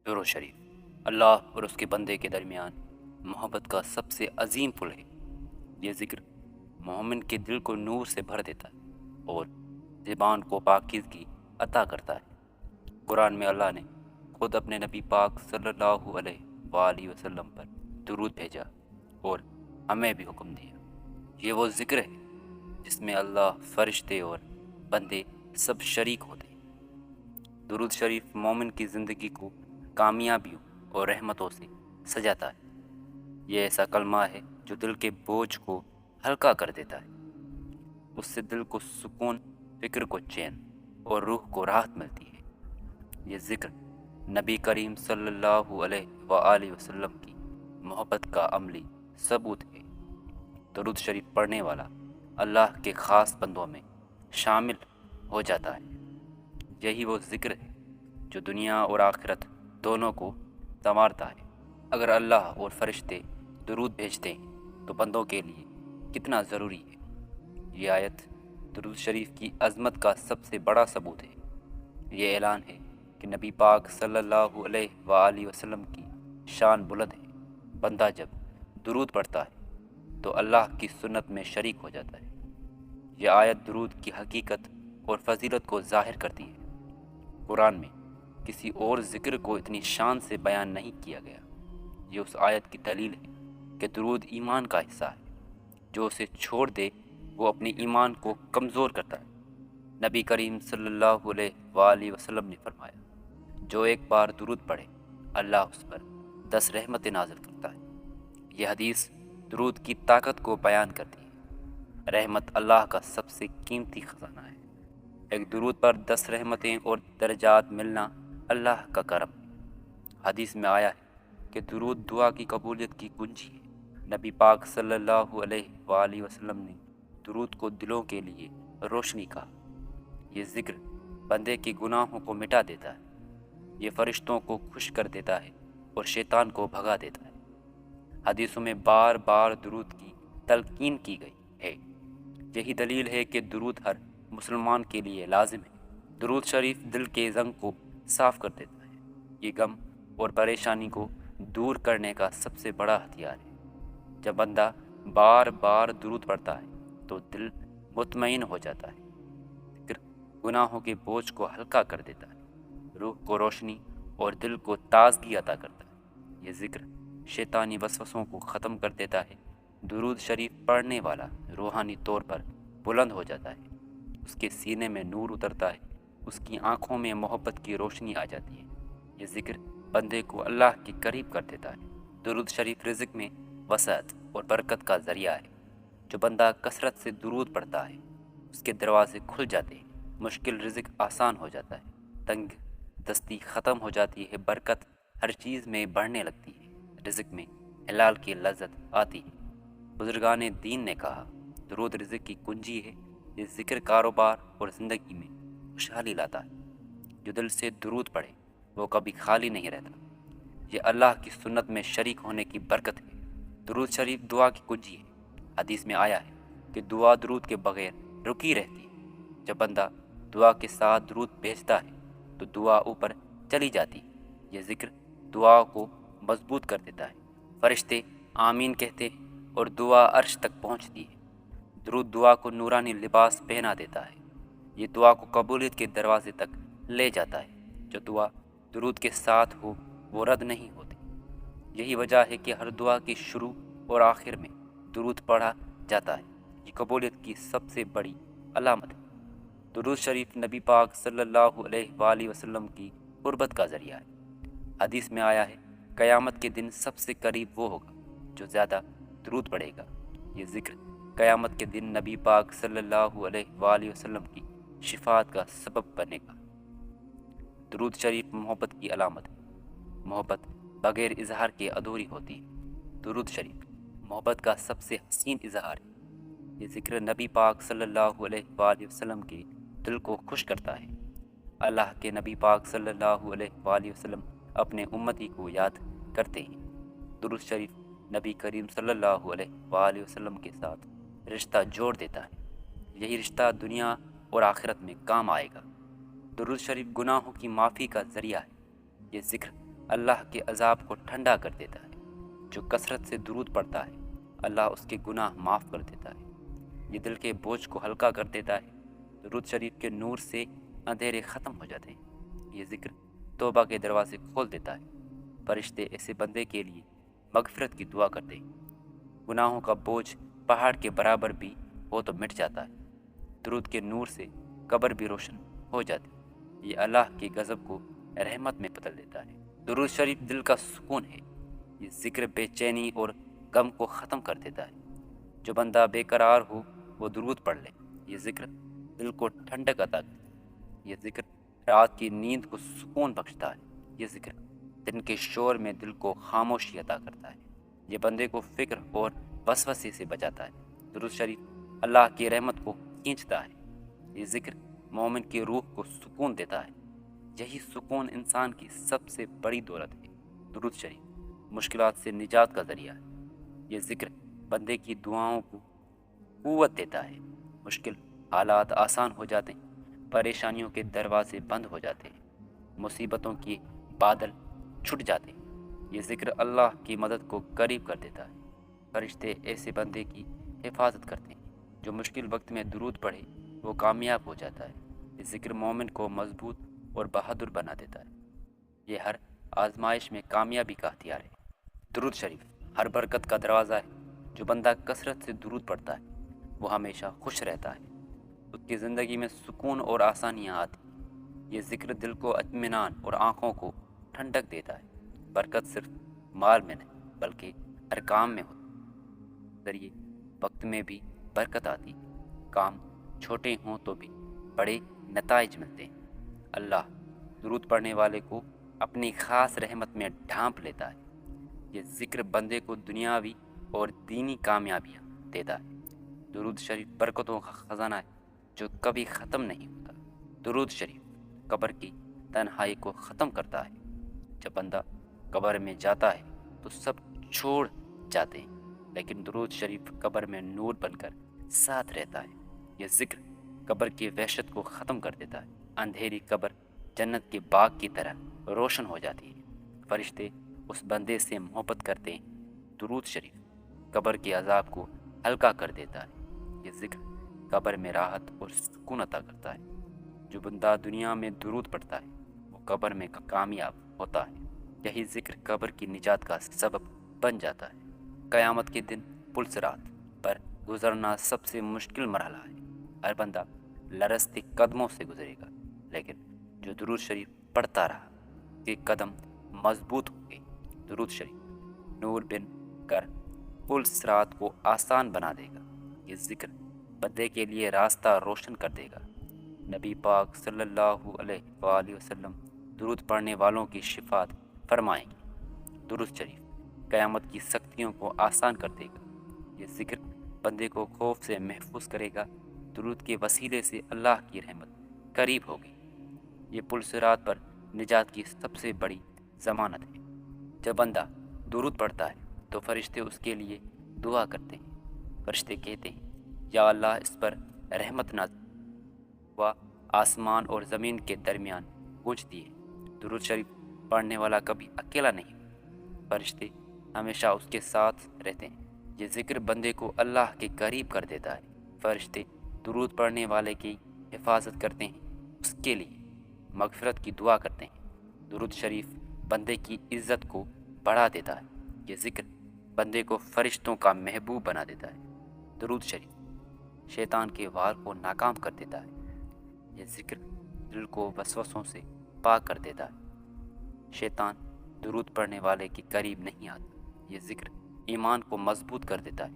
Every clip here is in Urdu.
درود شریف اللہ اور اس کے بندے کے درمیان محبت کا سب سے عظیم پل ہے۔ یہ ذکر مومن کے دل کو نور سے بھر دیتا ہے اور زبان کو پاکیزگی عطا کرتا ہے۔ قرآن میں اللہ نے خود اپنے نبی پاک صلی اللہ علیہ وآلہ وسلم پر درود بھیجا اور ہمیں بھی حکم دیا۔ یہ وہ ذکر ہے جس میں اللہ، فرشتے اور بندے سب شریک ہوتے ہیں۔ درود شریف مومن کی زندگی کو کامیابیوں اور رحمتوں سے سجاتا ہے۔ یہ ایسا کلمہ ہے جو دل کے بوجھ کو ہلکا کر دیتا ہے۔ اس سے دل کو سکون، فکر کو چین اور روح کو راحت ملتی ہے۔ یہ ذکر نبی کریم صلی اللہ علیہ وآلہ وسلم کی محبت کا عملی ثبوت ہے۔ درود شریف پڑھنے والا اللہ کے خاص بندوں میں شامل ہو جاتا ہے۔ یہی وہ ذکر ہے جو دنیا اور آخرت دونوں کو سنوارتا ہے۔ اگر اللہ اور فرشتے درود بھیجتے ہیں تو بندوں کے لیے کتنا ضروری ہے۔ یہ آیت درود شریف کی عظمت کا سب سے بڑا ثبوت ہے۔ یہ اعلان ہے کہ نبی پاک صلی اللہ علیہ وآلہ وسلم کی شان بلند ہے۔ بندہ جب درود پڑھتا ہے تو اللہ کی سنت میں شریک ہو جاتا ہے۔ یہ آیت درود کی حقیقت اور فضیلت کو ظاہر کرتی ہے۔ قرآن میں کسی اور ذکر کو اتنی شان سے بیان نہیں کیا گیا۔ یہ اس آیت کی دلیل ہے کہ درود ایمان کا حصہ ہے۔ جو اسے چھوڑ دے وہ اپنے ایمان کو کمزور کرتا ہے۔ نبی کریم صلی اللہ علیہ وآلہ وسلم نے فرمایا، جو ایک بار درود پڑھے اللہ اس پر 10 رحمتیں نازل کرتا ہے۔ یہ حدیث درود کی طاقت کو بیان کرتی ہے۔ رحمت اللہ کا سب سے قیمتی خزانہ ہے۔ ایک درود پر 10 رحمتیں اور درجات ملنا اللہ کا کرم ہے۔ حدیث میں آیا ہے کہ درود دعا کی قبولیت کی کنجی ہے۔ نبی پاک صلی اللہ علیہ وآلہ وسلم نے درود کو دلوں کے لیے روشنی کہا۔ یہ ذکر بندے کے گناہوں کو مٹا دیتا ہے۔ یہ فرشتوں کو خوش کر دیتا ہے اور شیطان کو بھگا دیتا ہے۔ حدیثوں میں بار بار درود کی تلقین کی گئی ہے۔ یہی دلیل ہے کہ درود ہر مسلمان کے لیے لازم ہے۔ درود شریف دل کے زنگ کو صاف کر دیتا ہے۔ یہ غم اور پریشانی کو دور کرنے کا سب سے بڑا ہتھیار ہے۔ جب بندہ بار بار درود پڑھتا ہے تو دل مطمئن ہو جاتا ہے۔ ذکر گناہوں کے بوجھ کو ہلکا کر دیتا ہے، روح کو روشنی اور دل کو تازگی عطا کرتا ہے۔ یہ ذکر شیطانی وسوسوں کو ختم کر دیتا ہے۔ درود شریف پڑھنے والا روحانی طور پر بلند ہو جاتا ہے۔ اس کے سینے میں نور اترتا ہے، اس کی آنکھوں میں محبت کی روشنی آ جاتی ہے۔ یہ ذکر بندے کو اللہ کے قریب کر دیتا ہے۔ درود شریف رزق میں وسعت اور برکت کا ذریعہ ہے۔ جو بندہ کثرت سے درود پڑھتا ہے اس کے دروازے کھل جاتے ہیں، مشکل رزق آسان ہو جاتا ہے، تنگ دستی ختم ہو جاتی ہے، برکت ہر چیز میں بڑھنے لگتی ہے، رزق میں حلال کی لذت آتی ہے۔ بزرگان دین نے کہا، درود رزق کی کنجی ہے۔ یہ ذکر کاروبار اور زندگی میں خوشحالی لاتا ہے۔ جو دل سے درود پڑھے وہ کبھی خالی نہیں رہتا۔ یہ اللہ کی سنت میں شریک ہونے کی برکت ہے۔ درود شریف دعا کی کنجی ہے۔ حدیث میں آیا ہے کہ دعا درود کے بغیر رکی رہتی ہے۔ جب بندہ دعا کے ساتھ درود بھیجتا ہے تو دعا اوپر چلی جاتی ہے۔ یہ ذکر دعا کو مضبوط کر دیتا ہے۔ فرشتے آمین کہتے ہیں اور دعا عرش تک پہنچتی ہے۔ درود دعا کو نورانی لباس پہنا دیتا ہے۔ یہ دعا کو قبولیت کے دروازے تک لے جاتا ہے۔ جو دعا درود کے ساتھ ہو وہ رد نہیں ہوتی۔ یہی وجہ ہے کہ ہر دعا کے شروع اور آخر میں درود پڑھا جاتا ہے۔ یہ قبولیت کی سب سے بڑی علامت ہے۔ درود شریف نبی پاک صلی اللہ علیہ وآلہ وسلم کی قربت کا ذریعہ ہے۔ حدیث میں آیا ہے، قیامت کے دن سب سے قریب وہ ہوگا جو زیادہ درود پڑھے گا۔ یہ ذکر قیامت کے دن نبی پاک صلی اللہ علیہ وآلہ وسلم کی شفاعت کا سبب بنے گا۔ درود شریف محبت کی علامت ہے۔ محبت بغیر اظہار کے ادھوری ہوتی ہے۔ درود شریف محبت کا سب سے حسین اظہار ہے۔ یہ ذکر نبی پاک صلی اللہ علیہ وآلہ وسلم کے دل کو خوش کرتا ہے۔ اللہ کے نبی پاک صلی اللہ علیہ وآلہ وسلم اپنے امتی کو یاد کرتے ہیں۔ درود شریف نبی کریم صلی اللہ علیہ وآلہ وسلم کے ساتھ رشتہ جوڑ دیتا ہے۔ یہی رشتہ دنیا اور آخرت میں کام آئے گا۔ درود شریف گناہوں کی معافی کا ذریعہ ہے۔ یہ ذکر اللہ کے عذاب کو ٹھنڈا کر دیتا ہے۔ جو کثرت سے درود پڑھتا ہے اللہ اس کے گناہ معاف کر دیتا ہے۔ یہ دل کے بوجھ کو ہلکا کر دیتا ہے۔ درود شریف کے نور سے اندھیرے ختم ہو جاتے ہیں۔ یہ ذکر توبہ کے دروازے کھول دیتا ہے۔ فرشتے ایسے بندے کے لیے مغفرت کی دعا کرتے ہیں۔ گناہوں کا بوجھ پہاڑ کے برابر بھی ہو تو مٹ جاتا ہے۔ درود کے نور سے قبر بھی روشن ہو جاتی ہے۔ یہ اللہ کے غضب کو رحمت میں بدل دیتا ہے۔ درود شریف دل کا سکون ہے۔ یہ ذکر بے چینی اور غم کو ختم کر دیتا ہے۔ جو بندہ بے قرار ہو وہ درود پڑھ لے۔ یہ ذکر دل کو ٹھنڈک عطا کرتا ہے۔ یہ ذکر رات کی نیند کو سکون بخشتا ہے۔ یہ ذکر دن کے شور میں دل کو خاموشی عطا کرتا ہے۔ یہ بندے کو فکر اور وسوسے سے بچاتا ہے۔ درود شریف اللہ کی رحمت کو کھینچتا ہے۔ یہ ذکر مومن کی روح کو سکون دیتا ہے۔ یہی سکون انسان کی سب سے بڑی دولت ہے۔ درود شریف مشکلات سے نجات کا ذریعہ ہے۔ یہ ذکر بندے کی دعاؤں کو قوت دیتا ہے۔ مشکل حالات آسان ہو جاتے ہیں۔ پریشانیوں کے دروازے بند ہو جاتے ہیں۔ مصیبتوں کی بادل چھٹ جاتے ہیں۔ یہ ذکر اللہ کی مدد کو قریب کر دیتا ہے۔ فرشتے ایسے بندے کی حفاظت کرتے ہیں۔ جو مشکل وقت میں درود پڑھے وہ کامیاب ہو جاتا ہے۔ یہ ذکر مومن کو مضبوط اور بہادر بنا دیتا ہے۔ یہ ہر آزمائش میں کامیابی کا ہتھیار ہے۔ درود شریف ہر برکت کا دروازہ ہے۔ جو بندہ کثرت سے درود پڑھتا ہے وہ ہمیشہ خوش رہتا ہے۔ اس کی زندگی میں سکون اور آسانیاں آتی ہیں۔ یہ ذکر دل کو اطمینان اور آنکھوں کو ٹھنڈک دیتا ہے۔ برکت صرف مال میں نہیں بلکہ ہر کام میں ہوتی ہے۔ ذریعے وقت میں بھی برکت آتی ہے۔ کام چھوٹے ہوں تو بھی بڑے نتائج ملتے ہیں۔ اللہ درود پڑھنے والے کو اپنی خاص رحمت میں ڈھانپ لیتا ہے۔ یہ ذکر بندے کو دنیاوی اور دینی کامیابیاں دیتا ہے۔ درود شریف برکتوں کا خزانہ ہے جو کبھی ختم نہیں ہوتا۔ درود شریف قبر کی تنہائی کو ختم کرتا ہے۔ جب بندہ قبر میں جاتا ہے تو سب چھوڑ جاتے ہیں لیکن درود شریف قبر میں نور بن کر ساتھ رہتا ہے۔ یہ ذکر قبر کی وحشت کو ختم کر دیتا ہے۔ اندھیری قبر جنت کے باغ کی طرح روشن ہو جاتی ہے۔ فرشتے اس بندے سے محبت کرتے ہیں۔ درود شریف قبر کے عذاب کو ہلکا کر دیتا ہے۔ یہ ذکر قبر میں راحت اور سکون عطا کرتا ہے۔ جو بندہ دنیا میں درود پڑھتا ہے وہ قبر میں کامیاب ہوتا ہے۔ یہی ذکر قبر کی نجات کا سبب بن جاتا ہے۔ قیامت کے دن پل صراط پر گزرنا سب سے مشکل مرحلہ ہے۔ ہر بندہ لرزتے قدموں سے گزرے گا لیکن جو درود شریف پڑھتا رہا کہ قدم مضبوط ہو گئے۔ درود شریف نور بن کر پل صراط کو آسان بنا دے گا۔ یہ ذکر بندے کے لیے راستہ روشن کر دے گا۔ نبی پاک صلی اللہ علیہ وآلہ وسلم درود پڑھنے والوں کی شفاعت فرمائیں گے۔ درود شریف قیامت کی سختیوں کو آسان کر دے گا۔ یہ ذکر بندے کو خوف سے محفوظ کرے گا۔ درود کے وسیلے سے اللہ کی رحمت قریب ہوگی۔ یہ پل صراط پر نجات کی سب سے بڑی ضمانت ہے۔ جب بندہ درود پڑھتا ہے تو فرشتے اس کے لیے دعا کرتے ہیں۔ فرشتے کہتے ہیں یا اللہ اس پر رحمت نازل۔ وہ آسمان اور زمین کے درمیان گونجتی ہے۔ درود شریف پڑھنے والا کبھی اکیلا نہیں۔ فرشتے ہمیشہ اس کے ساتھ رہتے ہیں۔ یہ ذکر بندے کو اللہ کے قریب کر دیتا ہے۔ فرشتے درود پڑھنے والے کی حفاظت کرتے ہیں، اس کے لیے مغفرت کی دعا کرتے ہیں۔ درود شریف بندے کی عزت کو بڑھا دیتا ہے۔ یہ ذکر بندے کو فرشتوں کا محبوب بنا دیتا ہے۔ درود شریف شیطان کے وار کو ناکام کر دیتا ہے۔ یہ ذکر دل کو وسوسوں سے پاک کر دیتا ہے۔ شیطان درود پڑھنے والے کے قریب نہیں آتا۔ یہ ذکر ایمان کو مضبوط کر دیتا ہے۔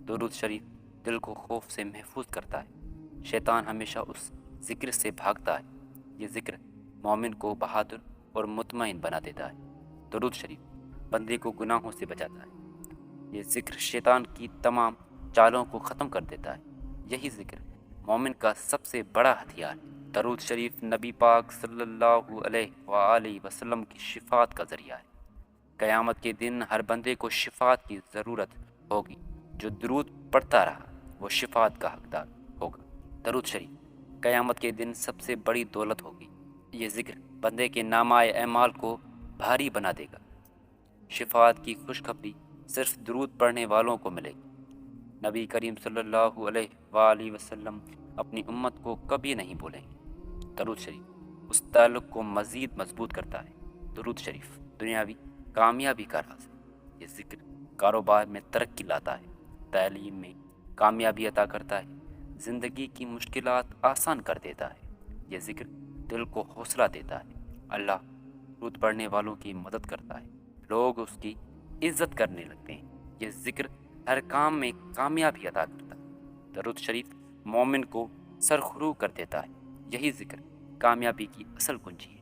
درود شریف دل کو خوف سے محفوظ کرتا ہے۔ شیطان ہمیشہ اس ذکر سے بھاگتا ہے۔ یہ ذکر مومن کو بہادر اور مطمئن بنا دیتا ہے۔ درود شریف بندے کو گناہوں سے بچاتا ہے۔ یہ ذکر شیطان کی تمام چالوں کو ختم کر دیتا ہے۔ یہی ذکر مومن کا سب سے بڑا ہتھیار ہے۔ درود شریف نبی پاک صلی اللہ علیہ وآلہ وسلم کی شفاعت کا ذریعہ ہے۔ قیامت کے دن ہر بندے کو شفاعت کی ضرورت ہوگی۔ جو درود پڑھتا رہا وہ شفاعت کا حقدار ہوگا۔ درود شریف قیامت کے دن سب سے بڑی دولت ہوگی۔ یہ ذکر بندے کے نامہ اعمال کو بھاری بنا دے گا۔ شفاعت کی خوشخبری صرف درود پڑھنے والوں کو ملے گی۔ نبی کریم صلی اللہ علیہ وآلہ وسلم اپنی امت کو کبھی نہیں بھولیں گے۔ درود شریف اس تعلق کو مزید مضبوط کرتا ہے۔ درود شریف دنیاوی کامیابی کا راز ہے۔ یہ ذکر کاروبار میں ترقی لاتا ہے، تعلیم میں کامیابی عطا کرتا ہے، زندگی کی مشکلات آسان کر دیتا ہے۔ یہ ذکر دل کو حوصلہ دیتا ہے۔ اللہ درود پڑھنے والوں کی مدد کرتا ہے، لوگ اس کی عزت کرنے لگتے ہیں۔ یہ ذکر ہر کام میں کامیابی عطا کرتا ہے۔ درود شریف مومن کو سرخرو کر دیتا ہے۔ یہی ذکر کامیابی کی اصل کنجی ہے۔